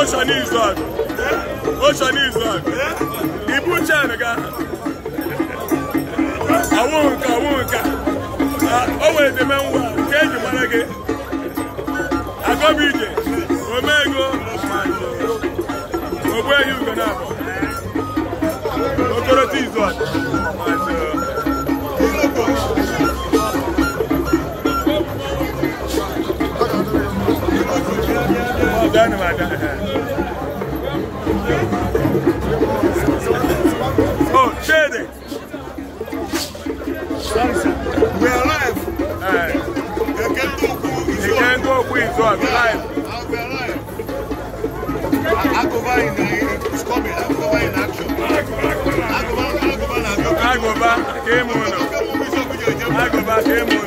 Ocean is on. Ocean is on. Ibu Chanaga. I won't. Always the man who came to Malage. I go BJ. Omego. Where you gonna? Authority is on. Oh, Shady. We are live. You can't go quick, so I'm live. We are live. Agova is coming. Agova in action. Agova came on. Agova came on.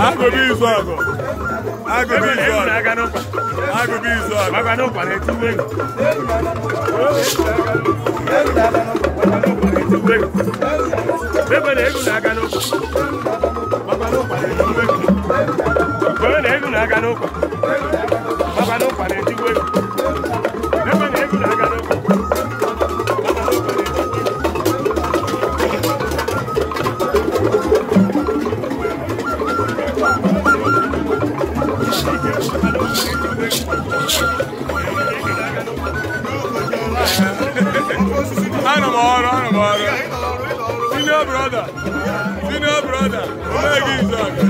Agụba izu ọgụ. Agụba izu ọgụ. Agụba izu ọgụ. Baba no para tu wen. Baba na egu na aga no. Baba no para tu wen. Baba na egu na aga no. Baba no para tu wen. Baba na egu na aga no. Ana m ọrụ. Senior brother. Omegi izu ọgụ.